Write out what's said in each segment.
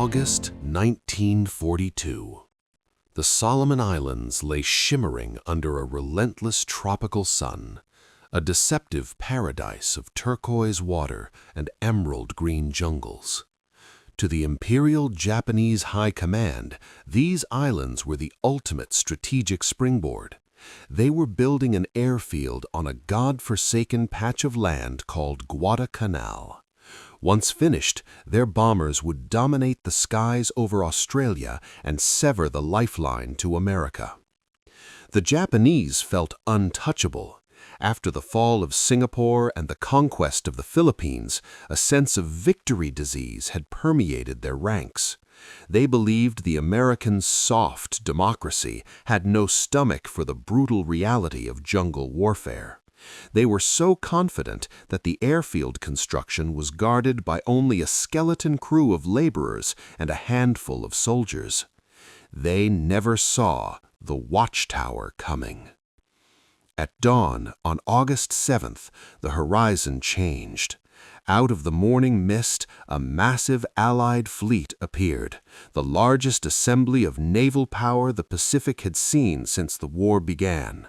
August 1942. The Solomon Islands lay shimmering under a relentless tropical sun, a deceptive paradise of turquoise water and emerald green jungles. To the Imperial Japanese High Command, these islands were the ultimate strategic springboard. They were building an airfield on a god-forsaken patch of land called Guadalcanal. Once finished, their bombers would dominate the skies over Australia and sever the lifeline to America. The Japanese felt untouchable. After the fall of Singapore and the conquest of the Philippines, a sense of victory disease had permeated their ranks. They believed the American soft democracy had no stomach for the brutal reality of jungle warfare. They were so confident that the airfield construction was guarded by only a skeleton crew of laborers and a handful of soldiers. They never saw the watchtower coming. At dawn on August 7th, the horizon changed. Out of the morning mist, a massive Allied fleet appeared, the largest assembly of naval power the Pacific had seen since the war began.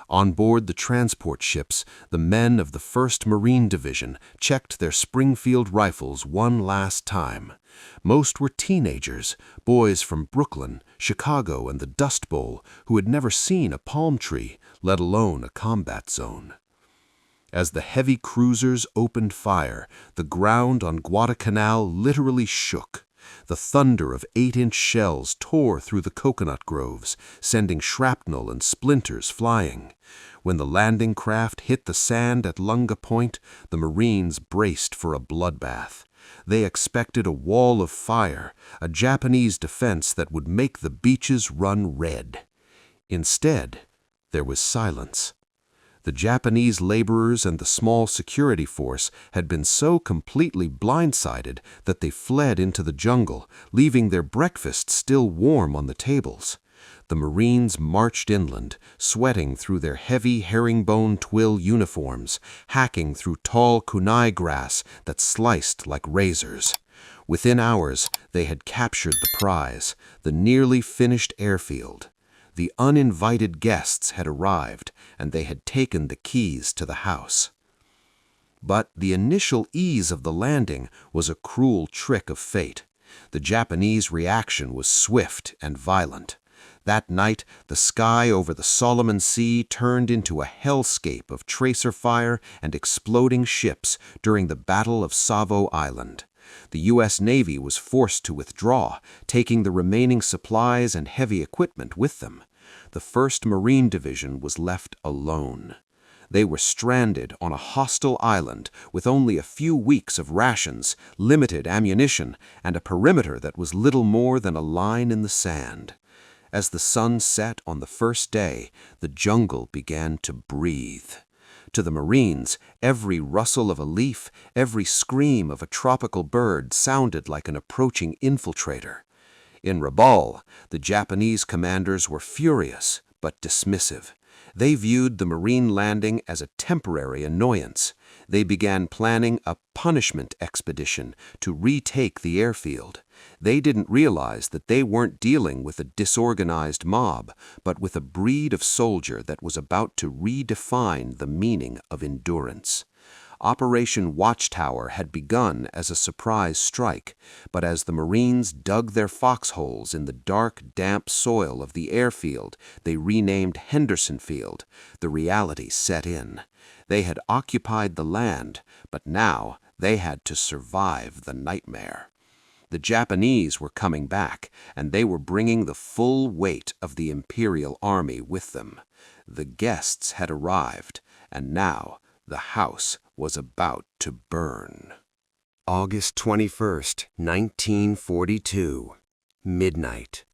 On board the transport ships, the men of the 1st Marine Division checked their Springfield rifles one last time. Most were teenagers, boys from Brooklyn, Chicago, and the Dust Bowl, who had never seen a palm tree, let alone a combat zone. As the heavy cruisers opened fire, the ground on Guadalcanal literally shook. The thunder of 8-inch shells tore through the coconut groves, sending shrapnel and splinters flying. When the landing craft hit the sand at Lunga Point, the Marines braced for a bloodbath. They expected a wall of fire, a Japanese defense that would make the beaches run red. Instead, there was silence. The Japanese laborers and the small security force had been so completely blindsided that they fled into the jungle, leaving their breakfast still warm on the tables. The Marines marched inland, sweating through their heavy herringbone twill uniforms, hacking through tall kunai grass that sliced like razors. Within hours, they had captured the prize, the nearly finished airfield. The uninvited guests had arrived, and they had taken the keys to the house. But the initial ease of the landing was a cruel trick of fate. The Japanese reaction was swift and violent. That night, the sky over the Solomon Sea turned into a hellscape of tracer fire and exploding ships during the Battle of Savo Island. The U.S. Navy was forced to withdraw, taking the remaining supplies and heavy equipment with them. The 1st Marine Division was left alone. They were stranded on a hostile island with only a few weeks of rations, limited ammunition, and a perimeter that was little more than a line in the sand. As the sun set on the first day, the jungle began to breathe. To the Marines, every rustle of a leaf, every scream of a tropical bird sounded like an approaching infiltrator. In Rabaul, the Japanese commanders were furious but dismissive. They viewed the Marine landing as a temporary annoyance. They began planning a punishment expedition to retake the airfield. They didn't realize that they weren't dealing with a disorganized mob, but with a breed of soldier that was about to redefine the meaning of endurance. Operation Watchtower had begun as a surprise strike, but as the Marines dug their foxholes in the dark, damp soil of the airfield they renamed Henderson Field, the reality set in. They had occupied the land, but now they had to survive the nightmare. The Japanese were coming back, and they were bringing the full weight of the Imperial Army with them. The guests had arrived, and now the house was about to burn. August 21st, 1942. Midnight.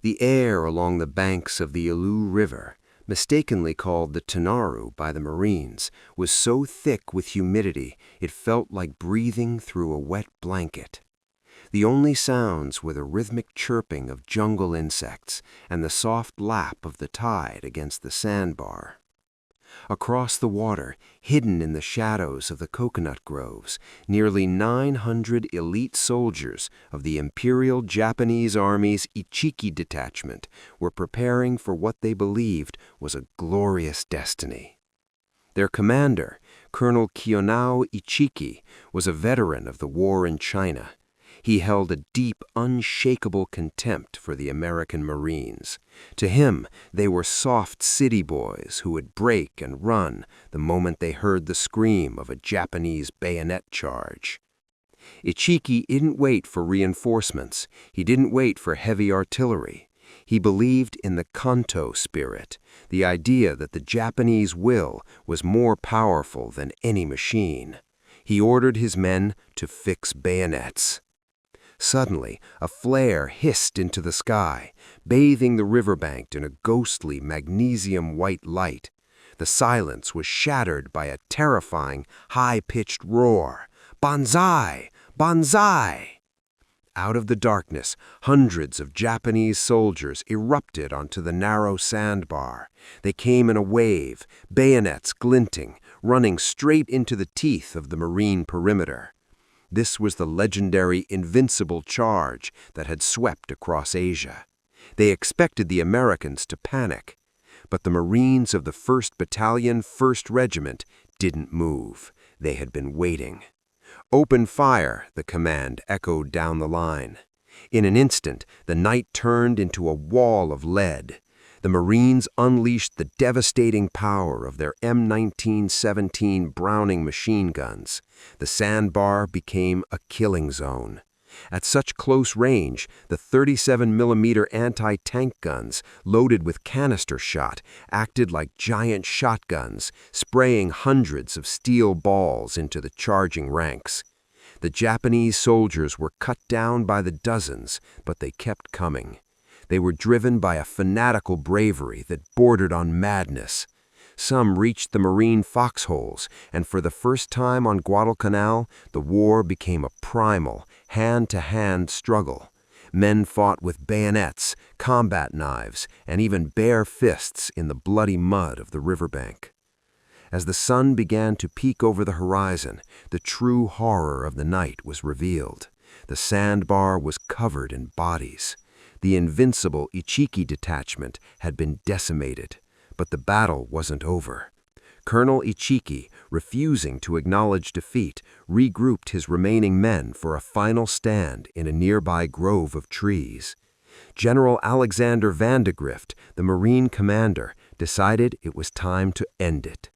The air along the banks of the Tenaru River, mistakenly called the Tenaru by the Marines, was so thick with humidity it felt like breathing through a wet blanket. The only sounds were the rhythmic chirping of jungle insects and the soft lap of the tide against the sandbar. Across the water, hidden in the shadows of the coconut groves, nearly 900 elite soldiers of the Imperial Japanese Army's Ichiki detachment were preparing for what they believed was a glorious destiny. Their commander, Colonel Kiyonao Ichiki, was a veteran of the war in China. He held a deep, unshakable contempt for the American Marines. To him, they were soft city boys who would break and run the moment they heard the scream of a Japanese bayonet charge. Ichiki didn't wait for reinforcements. He didn't wait for heavy artillery. He believed in the Kanto spirit, the idea that the Japanese will was more powerful than any machine. He ordered his men to fix bayonets. Suddenly, a flare hissed into the sky, bathing the riverbank in a ghostly magnesium-white light. The silence was shattered by a terrifying, high-pitched roar. "Banzai! Banzai!" Out of the darkness, hundreds of Japanese soldiers erupted onto the narrow sandbar. They came in a wave, bayonets glinting, running straight into the teeth of the Marine perimeter. This was the legendary invincible charge that had swept across Asia. They expected the Americans to panic, but the Marines of the 1st Battalion, 1st Regiment didn't move. They had been waiting. "Open fire," the command echoed down the line. In an instant, the night turned into a wall of lead. The Marines unleashed the devastating power of their M1917 Browning machine guns. The sandbar became a killing zone. At such close range, the 37mm anti-tank guns, loaded with canister shot, acted like giant shotguns, spraying hundreds of steel balls into the charging ranks. The Japanese soldiers were cut down by the dozens, but they kept coming. They were driven by a fanatical bravery that bordered on madness. Some reached the Marine foxholes, and for the first time on Guadalcanal, the war became a primal, hand-to-hand struggle. Men fought with bayonets, combat knives, and even bare fists in the bloody mud of the riverbank. As the sun began to peek over the horizon, the true horror of the night was revealed. The sandbar was covered in bodies. The invincible Ichiki detachment had been decimated, but the battle wasn't over. Colonel Ichiki, refusing to acknowledge defeat, regrouped his remaining men for a final stand in a nearby grove of trees. General Alexander Vandegrift, the Marine commander, decided it was time to end it.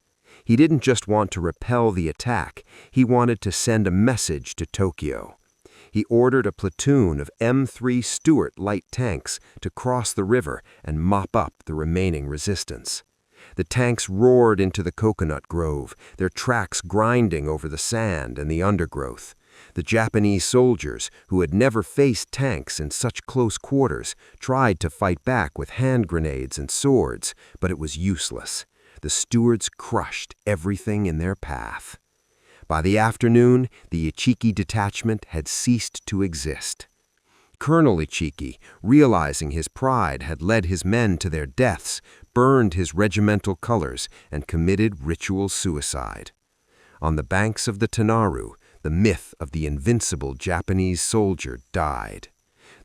He didn't just want to repel the attack, he wanted to send a message to Tokyo. He ordered a platoon of M3 Stuart light tanks to cross the river and mop up the remaining resistance. The tanks roared into the coconut grove, their tracks grinding over the sand and the undergrowth. The Japanese soldiers, who had never faced tanks in such close quarters, tried to fight back with hand grenades and swords, but it was useless. The Stuarts crushed everything in their path. By the afternoon, the Ichiki detachment had ceased to exist. Colonel Ichiki, realizing his pride had led his men to their deaths, burned his regimental colors and committed ritual suicide. On the banks of the Tenaru, the myth of the invincible Japanese soldier died.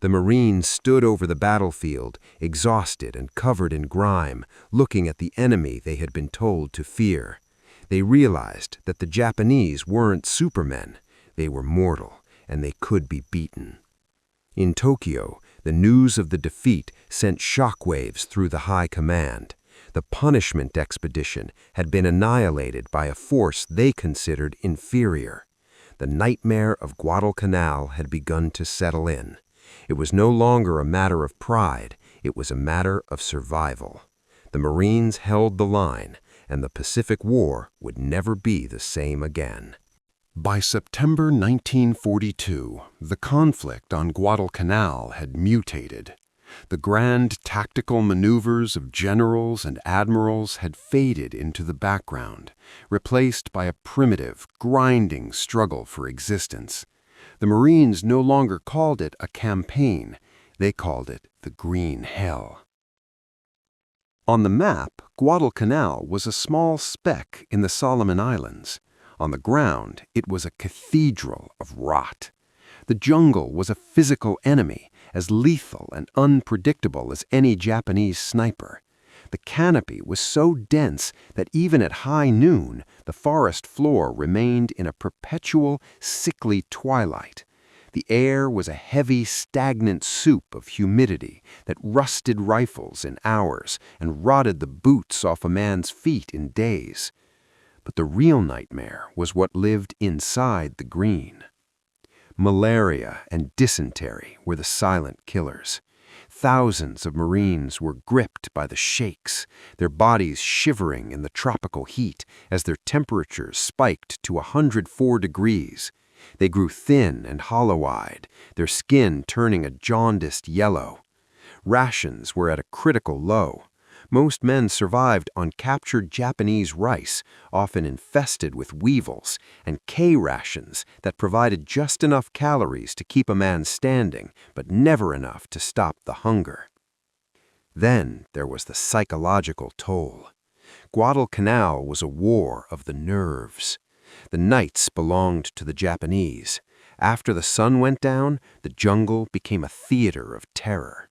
The Marines stood over the battlefield, exhausted and covered in grime, looking at the enemy they had been told to fear. They realized that the Japanese weren't supermen, they were mortal, and they could be beaten. In Tokyo, the news of the defeat sent shockwaves through the high command. The punishment expedition had been annihilated by a force they considered inferior. The nightmare of Guadalcanal had begun to settle in. It was no longer a matter of pride, it was a matter of survival. The Marines held the line, and the Pacific War would never be the same again. By September 1942, the conflict on Guadalcanal had mutated. The grand tactical maneuvers of generals and admirals had faded into the background, replaced by a primitive, grinding struggle for existence. The Marines no longer called it a campaign, they called it the Green Hell. On the map, Guadalcanal was a small speck in the Solomon Islands. On the ground, it was a cathedral of rot. The jungle was a physical enemy, as lethal and unpredictable as any Japanese sniper. The canopy was so dense that even at high noon, the forest floor remained in a perpetual, sickly twilight. The air was a heavy, stagnant soup of humidity that rusted rifles in hours and rotted the boots off a man's feet in days. But the real nightmare was what lived inside the green. Malaria and dysentery were the silent killers. Thousands of Marines were gripped by the shakes, their bodies shivering in the tropical heat as their temperatures spiked to 104 degrees. They grew thin and hollow-eyed, their skin turning a jaundiced yellow. Rations were at a critical low. Most men survived on captured Japanese rice, often infested with weevils, and K-rations that provided just enough calories to keep a man standing, but never enough to stop the hunger. Then there was the psychological toll. Guadalcanal was a war of the nerves. The nights belonged to the Japanese. After the sun went down, the jungle became a theater of terror.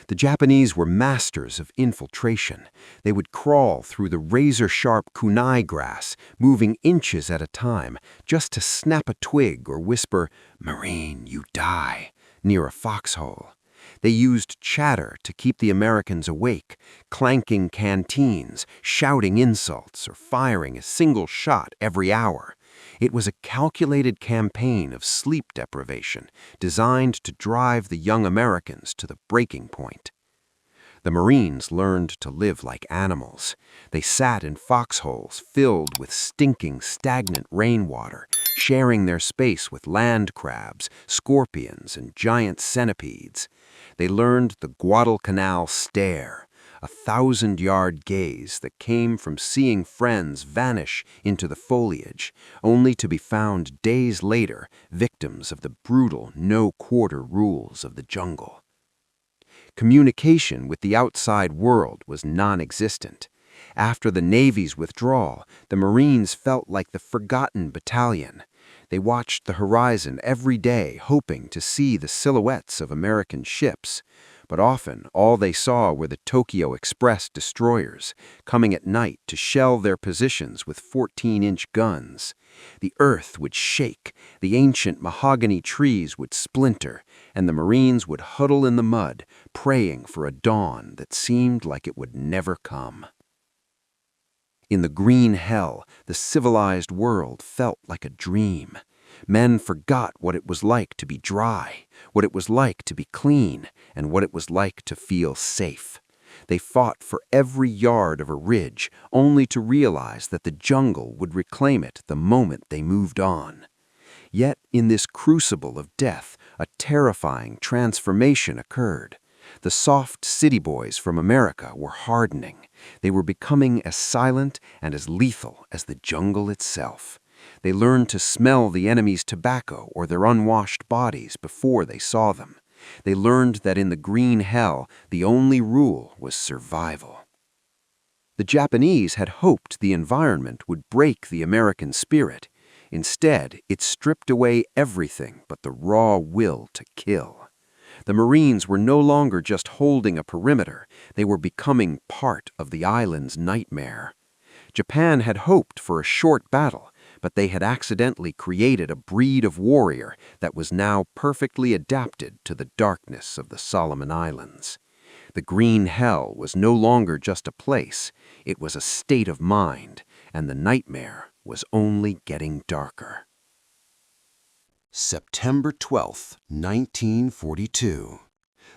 The Japanese were masters of infiltration. They would crawl through the razor-sharp kunai grass, moving inches at a time, just to snap a twig or whisper, "Marine, you die," near a foxhole. They used chatter to keep the Americans awake, clanking canteens, shouting insults, or firing a single shot every hour. It was a calculated campaign of sleep deprivation designed to drive the young Americans to the breaking point. The Marines learned to live like animals. They sat in foxholes filled with stinking, stagnant rainwater, sharing their space with land crabs, scorpions, and giant centipedes. They learned the Guadalcanal stare, a 1,000-yard gaze that came from seeing friends vanish into the foliage, only to be found days later victims of the brutal no-quarter rules of the jungle. Communication with the outside world was non-existent. After the Navy's withdrawal, the Marines felt like the forgotten battalion. They watched the horizon every day, hoping to see the silhouettes of American ships. But often, all they saw were the Tokyo Express destroyers, coming at night to shell their positions with 14-inch guns. The earth would shake, the ancient mahogany trees would splinter, and the Marines would huddle in the mud, praying for a dawn that seemed like it would never come. In the green hell, the civilized world felt like a dream. Men forgot what it was like to be dry, what it was like to be clean, and what it was like to feel safe. They fought for every yard of a ridge, only to realize that the jungle would reclaim it the moment they moved on. Yet, in this crucible of death, a terrifying transformation occurred. The soft city boys from America were hardening. They were becoming as silent and as lethal as the jungle itself. They learned to smell the enemy's tobacco or their unwashed bodies before they saw them. They learned that in the green hell, the only rule was survival. The Japanese had hoped the environment would break the American spirit. Instead, it stripped away everything but the raw will to kill. The Marines were no longer just holding a perimeter. They were becoming part of the island's nightmare. Japan had hoped for a short battle, but they had accidentally created a breed of warrior that was now perfectly adapted to the darkness of the Solomon Islands. The green hell was no longer just a place, it was a state of mind, and the nightmare was only getting darker. September 12, 1942.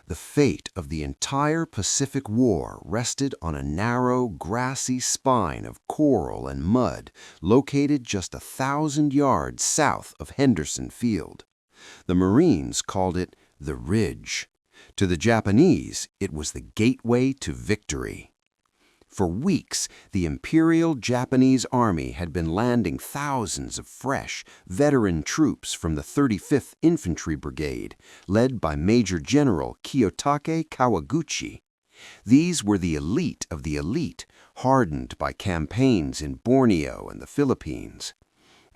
The fate of the entire Pacific War rested on a narrow, grassy spine of coral and mud located just 1,000 yards south of Henderson Field. The Marines called it the Ridge. To the Japanese, it was the gateway to victory. For weeks, the Imperial Japanese Army had been landing thousands of fresh, veteran troops from the 35th Infantry Brigade, led by Major General Kiyotake Kawaguchi. These were the elite of the elite, hardened by campaigns in Borneo and the Philippines.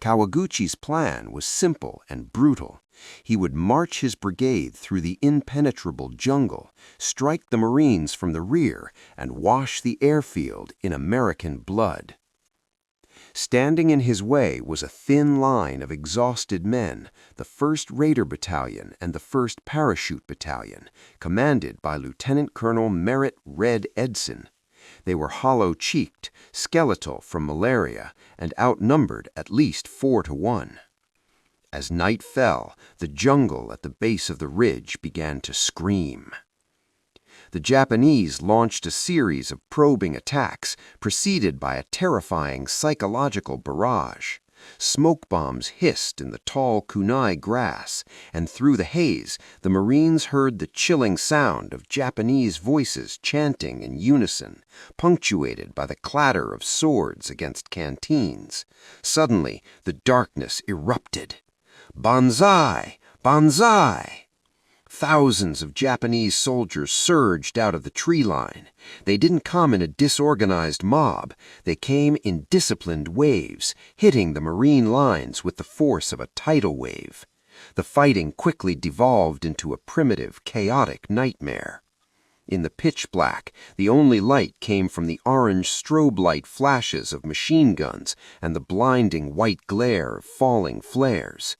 Kawaguchi's plan was simple and brutal. He would march his brigade through the impenetrable jungle, strike the Marines from the rear, and wash the airfield in American blood. Standing in his way was a thin line of exhausted men, the 1st Raider Battalion and the 1st Parachute Battalion, commanded by Lieutenant Colonel Merritt "Red" Edson. They were hollow-cheeked, skeletal from malaria, and outnumbered at least 4-1. As night fell, the jungle at the base of the ridge began to scream. The Japanese launched a series of probing attacks, preceded by a terrifying psychological barrage. Smoke bombs hissed in the tall kunai grass, and through the haze, the Marines heard the chilling sound of Japanese voices chanting in unison, punctuated by the clatter of swords against canteens. Suddenly, the darkness erupted. "Banzai! Banzai!" Thousands of Japanese soldiers surged out of the tree line. They didn't come in a disorganized mob. They came in disciplined waves, hitting the Marine lines with the force of a tidal wave. The fighting quickly devolved into a primitive, chaotic nightmare. In the pitch black, the only light came from the orange strobe light flashes of machine guns and the blinding white glare of falling flares.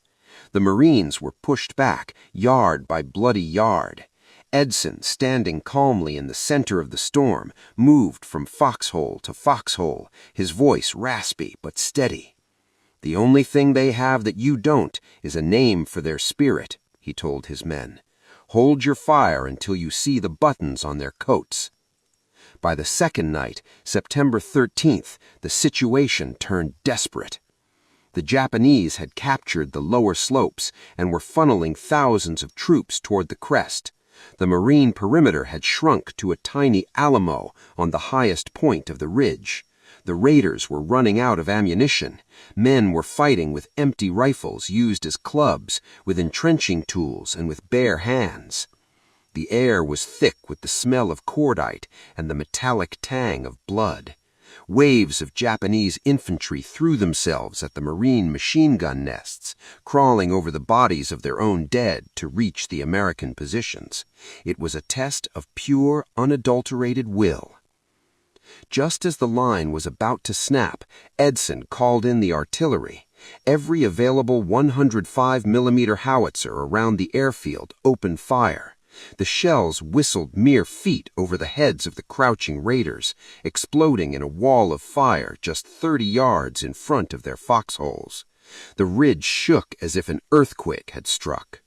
The Marines were pushed back, yard by bloody yard. Edson, standing calmly in the center of the storm, moved from foxhole to foxhole, his voice raspy but steady. "The only thing they have that you don't is a name for their spirit," he told his men. "Hold your fire until you see the buttons on their coats." By the second night, September 13th, the situation turned desperate. The Japanese had captured the lower slopes and were funneling thousands of troops toward the crest. The Marine perimeter had shrunk to a tiny Alamo on the highest point of the ridge. The raiders were running out of ammunition. Men were fighting with empty rifles used as clubs, with entrenching tools, and with bare hands. The air was thick with the smell of cordite and the metallic tang of blood. Waves of Japanese infantry threw themselves at the Marine machine gun nests, crawling over the bodies of their own dead to reach the American positions. It was a test of pure, unadulterated will. Just as the line was about to snap, Edson called in the artillery. Every available 105mm howitzer around the airfield opened fire. The shells whistled mere feet over the heads of the crouching raiders, exploding in a wall of fire just 30 yards in front of their foxholes. The ridge shook as if an earthquake had struck.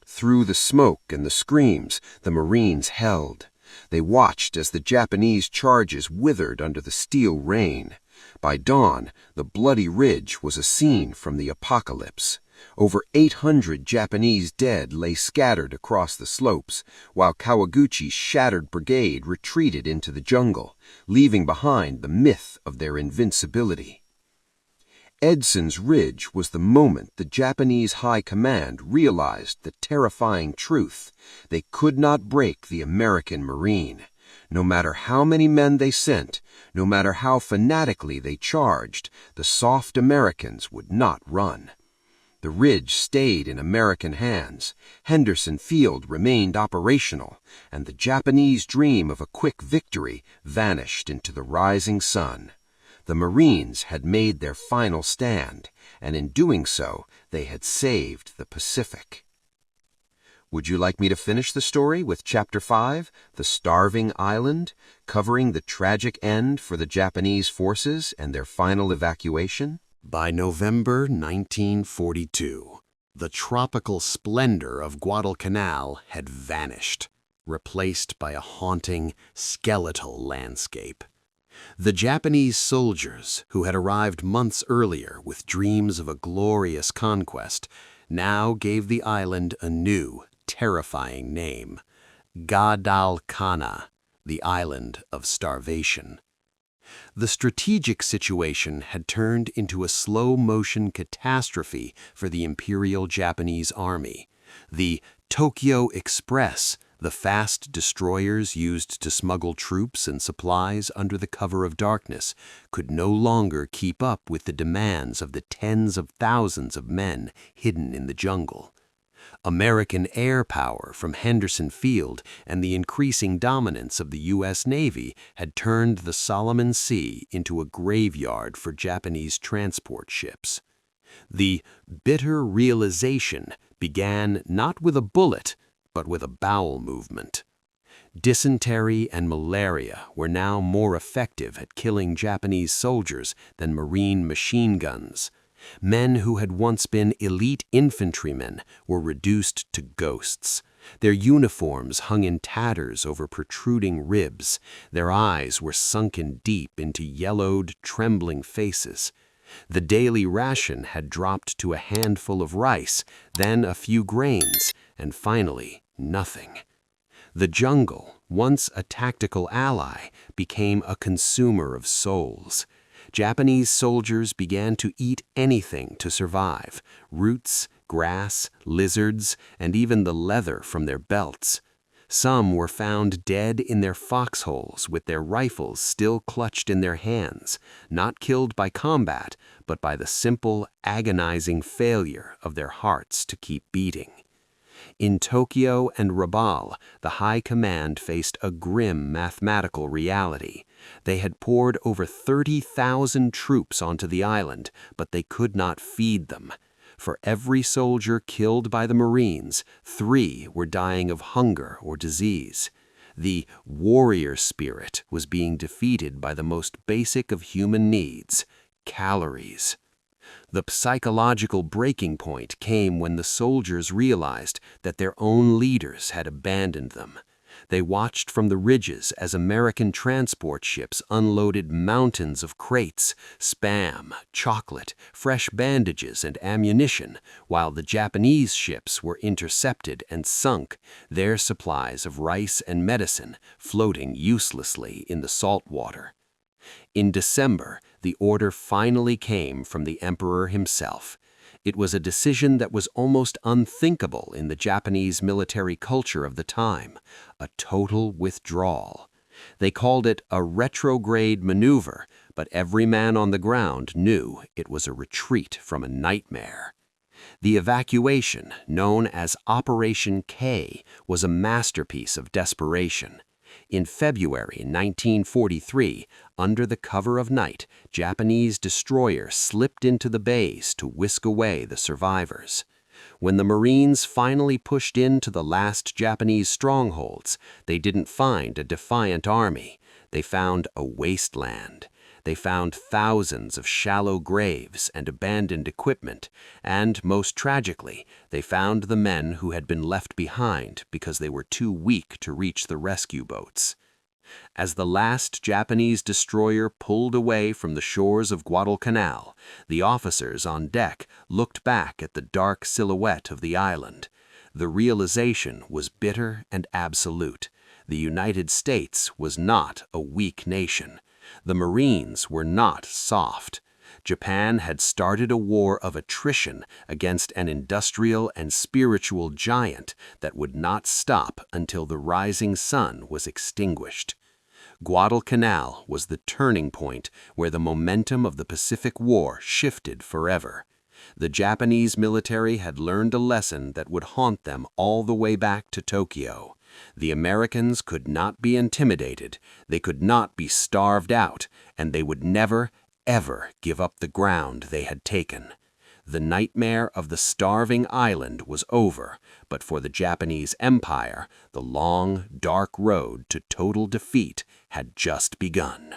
Through the smoke and the screams, the Marines held. They watched as the Japanese charges withered under the steel rain. By dawn, the bloody ridge was a scene from the apocalypse. Over 800 Japanese dead lay scattered across the slopes, while Kawaguchi's shattered brigade retreated into the jungle, leaving behind the myth of their invincibility. Edson's Ridge was the moment the Japanese High Command realized the terrifying truth: they could not break the American Marine. No matter how many men they sent, no matter how fanatically they charged, the soft Americans would not run. The ridge stayed in American hands, Henderson Field remained operational, and the Japanese dream of a quick victory vanished into the rising sun. The Marines had made their final stand, and in doing so, they had saved the Pacific. Would you like me to finish the story with Chapter 5, The Starving Island, covering the tragic end for the Japanese forces and their final evacuation? By November 1942, the tropical splendor of Guadalcanal had vanished, replaced by a haunting, skeletal landscape. The Japanese soldiers, who had arrived months earlier with dreams of a glorious conquest, now gave the island a new, terrifying name: Guadalcanal, the island of starvation. The strategic situation had turned into a slow-motion catastrophe for the Imperial Japanese Army. The Tokyo Express, The fast destroyers used to smuggle troops and supplies under the cover of darkness could no longer keep up with the demands of the tens of thousands of men hidden in the jungle. American air power from Henderson Field and the increasing dominance of the U.S. Navy had turned the Solomon Sea into a graveyard for Japanese transport ships. The bitter realization began not with a bullet, but with a bowel movement. Dysentery and malaria were now more effective at killing Japanese soldiers than Marine machine guns. Men who had once been elite infantrymen were reduced to ghosts. Their uniforms hung in tatters over protruding ribs. Their eyes were sunken deep into yellowed, trembling faces. The daily ration had dropped to a handful of rice, then a few grains, and finally, nothing. The jungle, once a tactical ally, became a consumer of souls. Japanese soldiers began to eat anything to survive: roots, grass, lizards, and even the leather from their belts. Some were found dead in their foxholes with their rifles still clutched in their hands, not killed by combat, but by the simple, agonizing failure of their hearts to keep beating. In Tokyo and Rabaul, the High Command faced a grim mathematical reality. They had poured over 30,000 troops onto the island, but they could not feed them. For every soldier killed by the Marines, 3 were dying of hunger or disease. The warrior spirit was being defeated by the most basic of human needs: calories. The psychological breaking point came when the soldiers realized that their own leaders had abandoned them. They watched from the ridges as American transport ships unloaded mountains of crates, Spam, chocolate, fresh bandages, and ammunition, while the Japanese ships were intercepted and sunk, their supplies of rice and medicine floating uselessly in the salt water. In December, the order finally came from the emperor himself. It was a decision that was almost unthinkable in the Japanese military culture of the time: a total withdrawal. They called it a retrograde maneuver, but every man on the ground knew it was a retreat from a nightmare. The evacuation, known as Operation K, was a masterpiece of desperation. In February 1943, under the cover of night, Japanese destroyers slipped into the bays to whisk away the survivors. When the Marines finally pushed into the last Japanese strongholds, they didn't find a defiant army. They found a wasteland. They found thousands of shallow graves and abandoned equipment, and, most tragically, they found the men who had been left behind because they were too weak to reach the rescue boats. As the last Japanese destroyer pulled away from the shores of Guadalcanal, the officers on deck looked back at the dark silhouette of the island. The realization was bitter and absolute. The United States was not a weak nation. The Marines were not soft. Japan had started a war of attrition against an industrial and spiritual giant that would not stop until the rising sun was extinguished. Guadalcanal was the turning point where the momentum of the Pacific War shifted forever. The Japanese military had learned a lesson that would haunt them all the way back to Tokyo. The Americans could not be intimidated, they could not be starved out, and they would never, ever give up the ground they had taken. The nightmare of the starving island was over, but for the Japanese Empire, the long, dark road to total defeat had just begun.